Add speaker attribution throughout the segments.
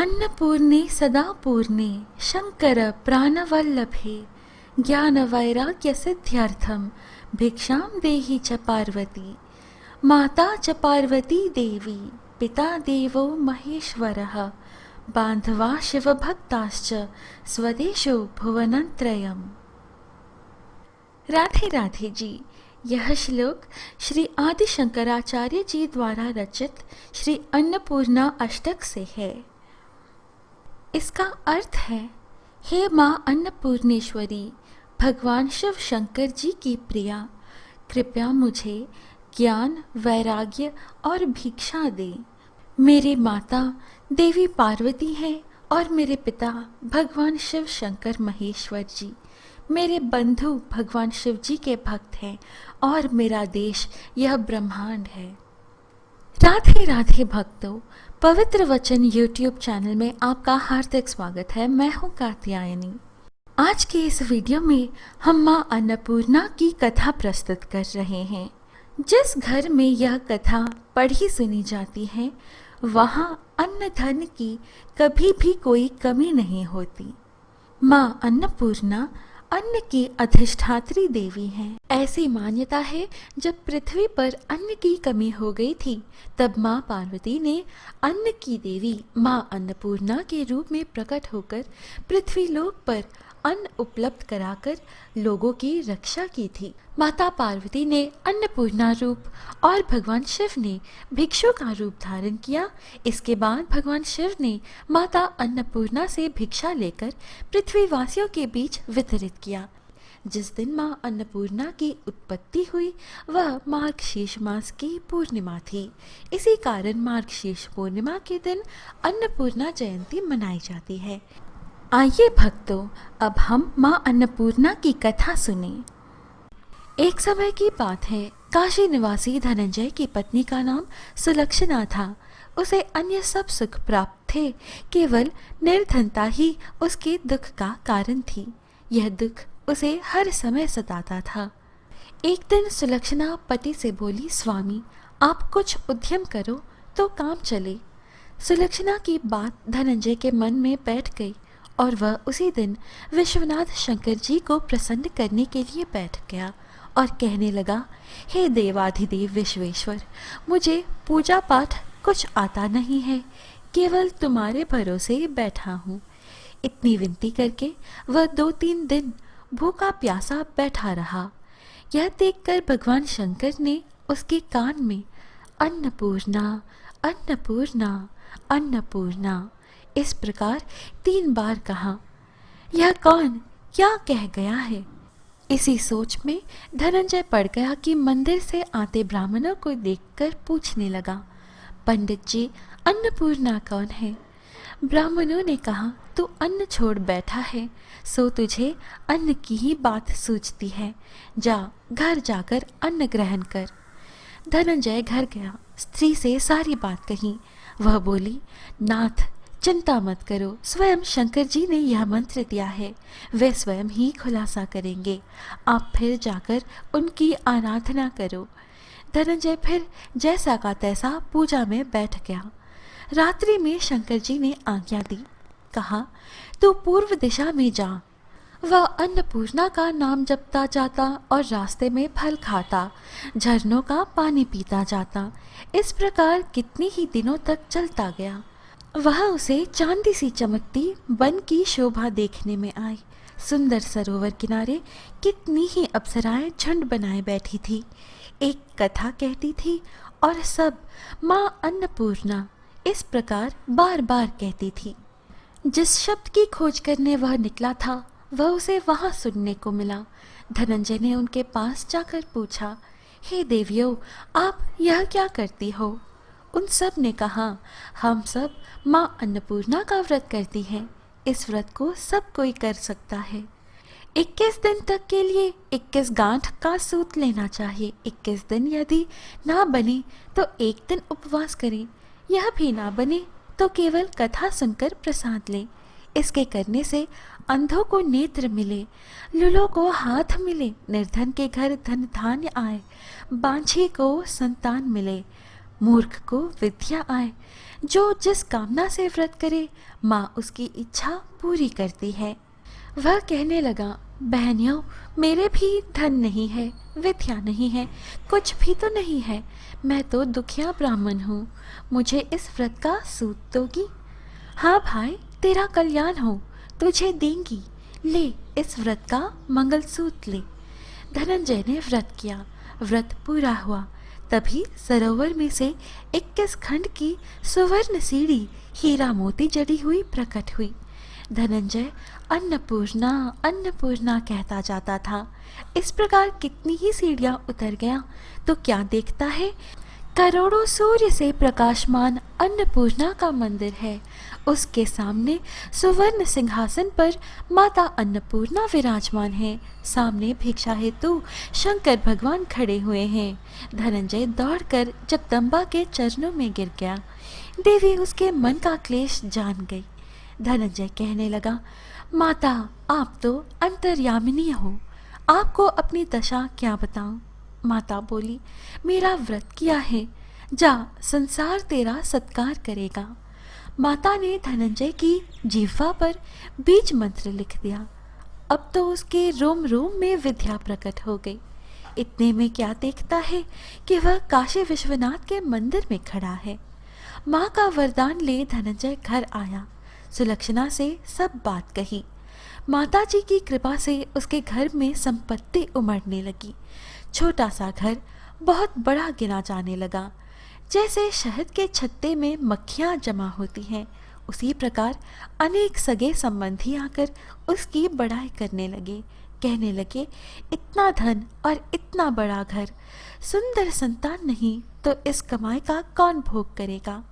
Speaker 1: अन्नपूर्णे सदा पूर्णे शंकर प्राणवल्लभे ज्ञानवैराग्यसिद्ध्यर्थं भिक्षां देहि च पार्वती। माता च पार्वती देवी पिता देवो महेश्वरः बान्धवा शिवभक्ताश्च स्वदेशो भुवनत्रयम्। राधे राधे जी। यह श्लोक श्री आदि शंकराचार्य जी द्वारा रचित श्री अन्नपूर्णा अष्टक से है। इसका अर्थ है, हे माँ अन्नपूर्णेश्वरी, भगवान शिव शंकर जी की प्रिया, कृपया मुझे ज्ञान, वैराग्य और भिक्षा दे। मेरी माता देवी पार्वती है और मेरे पिता भगवान शिव शंकर महेश्वर जी मेरे बंधु भगवान शिव जी के भक्त हैं और मेरा देश यह ब्रह्मांड है। राधे राधे भक्तों, पवित्र वचन यूट्यूब चैनल में आपका हार्दिक स्वागत है। मैं हूँ कात्यायनी। आज के इस वीडियो में हम माँ अन्नपूर्णा की कथा प्रस्तुत कर रहे हैं। जिस घर में यह कथा पढ़ी सुनी जाती है वहाँ अन्न धन की कभी भी कोई कमी नहीं होती। माँ अन्नपूर्णा अन्न की अधिष्ठात्री देवी हैं। ऐसी मान्यता है, जब पृथ्वी पर अन्न की कमी हो गई थी तब माँ पार्वती ने अन्न की देवी माँ अन्नपूर्णा के रूप में प्रकट होकर पृथ्वी लोक पर अन्न उपलब्ध कराकर लोगों की रक्षा की थी। माता पार्वती ने अन्नपूर्णा रूप और भगवान शिव ने भिक्षु का रूप धारण किया। इसके बाद भगवान शिव ने माता अन्नपूर्णा से भिक्षा लेकर पृथ्वीवासियों के बीच वितरित किया। जिस दिन माँ अन्नपूर्णा की उत्पत्ति हुई वह मार्गशीर्ष मास की पूर्णिमा थी। इसी कारण मार्गशीर्ष पूर्णिमा के दिन अन्नपूर्णा जयंती मनाई जाती है। आइए भक्तों, अब हम माँ अन्नपूर्णा की कथा सुने। एक समय की बात है, काशी निवासी धनंजय की पत्नी का नाम सुलक्षणा था। उसे अन्य सब सुख प्राप्त थे, केवल निर्धनता ही उसके दुख का कारण थी। यह दुख उसे हर समय सताता था। एक दिन सुलक्षणा पति से बोली, स्वामी आप कुछ उद्यम करो तो काम चले। सुलक्षणा की बात धनंजय के मन में बैठ गई और वह उसी दिन विश्वनाथ शंकर जी को प्रसन्न करने के लिए बैठ गया और कहने लगा, हे देवाधिदेव विश्वेश्वर, मुझे पूजा पाठ कुछ आता नहीं है, केवल तुम्हारे भरोसे बैठा हूँ। इतनी विनती करके वह 2-3 दिन भूखा प्यासा बैठा रहा। यह देखकर भगवान शंकर ने उसके कान में अन्नपूर्णा अन्नपूर्णा अन्नपूर्णा इस प्रकार 3 बार कहा। यह कौन क्या कह गया है? इसी सोच में धनंजय पड़ गया कि मंदिर से आते ब्राह्मणों को देखकर पूछने लगा, पंडित जी अन्नपूर्णा कौन है? ब्राह्मणों ने कहा, तू अन्न छोड़ बैठा है, सो तुझे अन्न की ही बात सूझती है। जा घर जाकर अन्न ग्रहण कर। धनंजय घर गया, स्त्री से सारी बात कही। वह बोली, नाथ चिंता मत करो, स्वयं शंकर जी ने यह मंत्र दिया है, वे स्वयं ही खुलासा करेंगे। आप फिर जाकर उनकी आराधना करो। धनंजय फिर जैसा का तैसा पूजा में बैठ गया। रात्रि में शंकर जी ने आज्ञा दी, कहा तू पूर्व दिशा में जा। वह अन्नपूर्णा का नाम जपता जाता और रास्ते में फल खाता, झरनों का पानी पीता जाता। इस प्रकार कितनी ही दिनों तक चलता गया। वह उसे चांदी सी चमकती वन की शोभा देखने में आई। सुंदर सरोवर किनारे कितनी ही अप्सराएं झुंड बनाए बैठी थी। एक कथा कहती थी और सब माँ अन्नपूर्णा इस प्रकार बार बार कहती थी। जिस शब्द की खोज करने वह निकला था वह उसे वहां सुनने को मिला। धनंजय ने उनके पास जाकर पूछा, हे देवियों, आप यह क्या करती हो? उन सब ने कहा, हम सब माँ अन्नपूर्णा का व्रत करती हैं। इस व्रत को सब कोई कर सकता है। 21 दिन तक के लिए 21 गांठ का सूत लेना चाहिए। 21 दिन यदि ना बने तो एक दिन उपवास करें। यह भी ना बने तो केवल कथा सुनकर प्रसाद लें। इसके करने से अंधों को नेत्र मिले, लूलों को हाथ मिले, निर्धन के घर धन धान्य आए, बांझी को संतान मिले, मूर्ख को विद्या आए। जो जिस कामना से व्रत करे, माँ उसकी इच्छा पूरी करती है। वह कहने लगा, बहनियों, मेरे भी धन नहीं है, विद्या नहीं है, कुछ भी तो नहीं है। मैं तो दुखिया ब्राह्मण हूँ, मुझे इस व्रत का सूत दोगी? हाँ भाई, तेरा कल्याण हो, तुझे देंगी, ले इस व्रत का मंगलसूत्र ले। धनंजय ने व्रत किया, व्रत पूरा हुआ। तभी सरोवर में से 21 खंड की सुवर्ण सीढ़ी हीरा मोती जड़ी हुई प्रकट हुई। धनंजय अन्नपूर्णा अन्नपूर्णा कहता जाता था। इस प्रकार कितनी ही सीढ़ियां उतर गया तो क्या देखता है, करोड़ों सूर्य से प्रकाशमान अन्नपूर्णा का मंदिर है। उसके सामने सुवर्ण सिंहासन पर माता अन्नपूर्णा विराजमान है। सामने भिक्षा हेतु शंकर भगवान खड़े हुए हैं। धनंजय दौड़कर जगदम्बा के चरणों में गिर गया। देवी उसके मन का क्लेश जान गई। धनंजय कहने लगा, माता, आप तो अंतर्यामिनी हो, आपको अपनी दशा क्या बताऊं? माता बोली, मेरा व्रत किया है, जा, संसार तेरा सत्कार करेगा। माता ने धनंजय की जिह्वा पर बीज मंत्र लिख दिया। अब तो उसके रोम रोम में विद्या प्रकट हो गई। इतने में क्या देखता है कि वह काशी विश्वनाथ के मंदिर में खड़ा है। माँ का वरदान ले धनंजय घर आया। सुलक्षणा से सब बात कही। माताजी की कृपा से उसके घर में संपत्ति उमड़ने लगी। छोटा सा घर बहुत बड़ा गिना जाने लगा। जैसे शहद के छत्ते में मक्खियाँ जमा होती हैं, उसी प्रकार अनेक सगे संबंधी आकर उसकी बड़ाई करने लगे। कहने लगे, इतना धन और इतना बड़ा घर, सुंदर संतान नहीं तो इस कमाई का कौन भोग करेगा?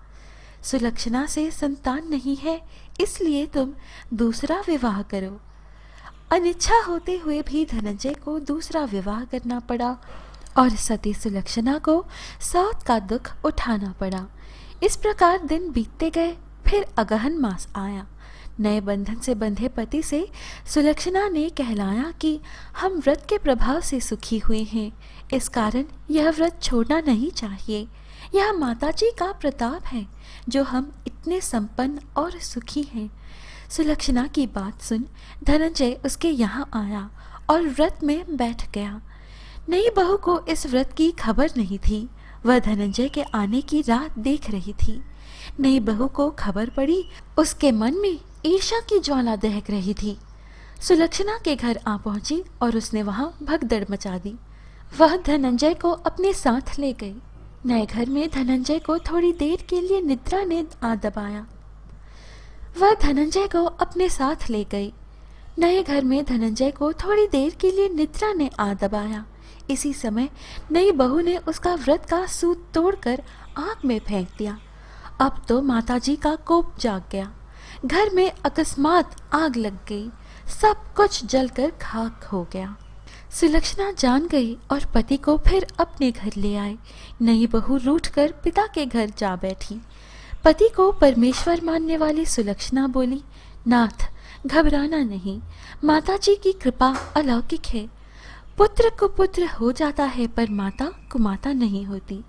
Speaker 1: सुलक्षणा से संतान नहीं है, इसलिए तुम दूसरा विवाह करो। अनिच्छा होते हुए भी धनंजय को दूसरा विवाह करना पड़ा और सती सुलक्षणा को सौत का दुख उठाना पड़ा। इस प्रकार दिन बीतते गए। फिर अगहन मास आया। नए बंधन से बंधे पति से सुलक्षणा ने कहलाया कि हम व्रत के प्रभाव से सुखी हुए हैं, इस कारण यह व्रत छोड़ना नहीं चाहिए। यह माताजी का प्रताप है जो हम इतने संपन्न और सुखी हैं। सुलक्षणा की बात सुन धनंजय उसके यहाँ आया और व्रत में बैठ गया। नई बहू को इस व्रत की खबर नहीं थी। वह धनंजय के आने की राह देख रही थी। नई बहू को खबर पड़ी, उसके मन में ईर्ष्या की ज्वाला दहक रही थी। सुलक्षणा के घर आ पहुंची और उसने वहां भगदड़ मचा दी। वह धनंजय को अपने साथ ले गई। नए घर में धनंजय को थोड़ी देर के लिए निद्रा ने आ दबाया। वह धनंजय को अपने साथ ले गई। नए घर में धनंजय को थोड़ी देर के लिए निद्रा ने आ दबाया। इसी समय नई बहू ने उसका व्रत का सूत तोड़कर आग में फेंक दिया। अब तो माताजी का कोप जाग गया। घर में अकस्मात आग लग गई। सब कुछ जलकर खाक हो गया। सुलक्षणा जान गई और पति को फिर अपने घर ले आए। नई बहू रूठकर पिता के घर जा बैठी। पति को परमेश्वर मानने वाली सुलक्षणा बोली, नाथ, घबराना नहीं, माताजी की कृपा अलौकिक है। पुत्र को पुत्र हो जाता है पर माता कुमाता नहीं होती।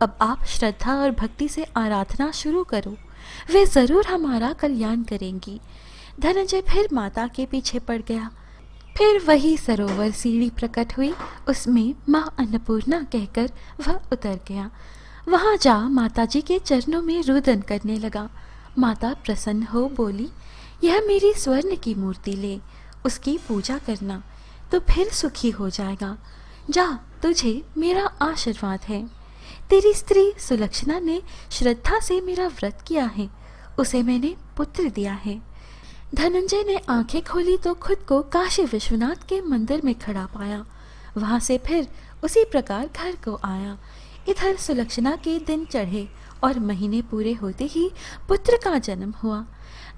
Speaker 1: अब आप श्रद्धा और भक्ति से आराधना शुरू करो, वे जरूर हमारा कल्याण करेंगी। धनंजय फिर माता के पीछे पड़ गया। फिर वही सरोवर सीढ़ी प्रकट हुई, उसमें माँ अन्नपूर्णा कहकर वह उतर गया। वहां जा माताजी के चरणों में रुदन करने लगा। माता प्रसन्न हो बोली, यह मेरी स्वर्ण की मूर्ति ले, उसकी पूजा करना तो फिर सुखी हो जाएगा। जा, तुझे मेरा आशीर्वाद है। तेरी स्त्री सुलक्षणा ने श्रद्धा से मेरा व्रत किया है, उसे मैंने पुत्र दिया है। धनंजय ने आंखें खोली तो खुद को काशी विश्वनाथ के मंदिर में खड़ा पाया। वहां से फिर उसी प्रकार घर को आया। इधर सुलक्षणा के दिन चढ़े और महीने पूरे होते ही पुत्र का जन्म हुआ।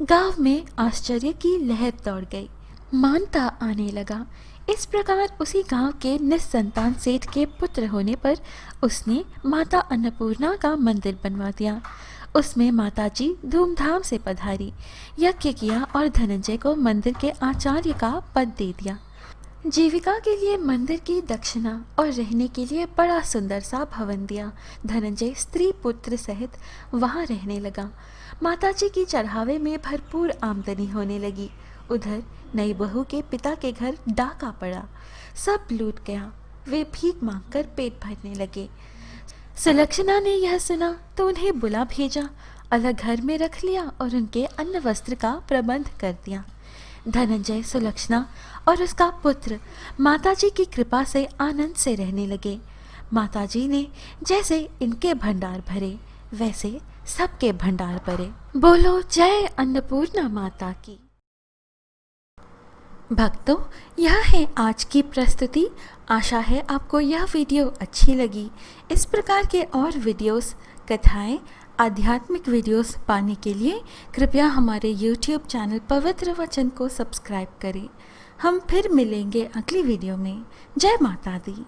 Speaker 1: गांव में आश्चर्य की लहर दौड़ गई। मानता आने लगा। इस प्रकार उसी गांव के निस्संतान सेठ के पुत्र होने पर उसने माता अन्नपूर्णा का मंदिर बनवा दिया। उसमें माताजी धूमधाम से पधारी, यज्ञ किया और धनंजय को मंदिर के आचार्य का पद दे दिया। जीविका के लिए मंदिर की दक्षिणा और रहने के लिए बड़ा सुंदर सा भवन दिया। धनंजय स्त्री पुत्र सहित वहां रहने लगा। माताजी की चढ़ावे में भरपूर आमदनी होने लगी। उधर नई बहू के पिता के घर डाका पड़ा, सब लूट गया। वे भीख मांगकर पेट भरने लगे। सुलक्षणा ने यह सुना तो उन्हें बुला भेजा, अलग घर में रख लिया और उनके अन्न वस्त्र का प्रबंध कर दिया। धनंजय, सुलक्षणा और उसका पुत्र माताजी की कृपा से आनंद से रहने लगे। माताजी ने जैसे इनके भंडार भरे वैसे सबके भंडार भरे। बोलो जय अन्नपूर्णा माता की। भक्तों, यह है आज की प्रस्तुति। आशा है आपको यह वीडियो अच्छी लगी। इस प्रकार के और वीडियोस, कथाएं, आध्यात्मिक वीडियोस पाने के लिए कृपया हमारे YouTube चैनल पवित्र वचन को सब्सक्राइब करें। हम फिर मिलेंगे अगली वीडियो में। जय माता दी।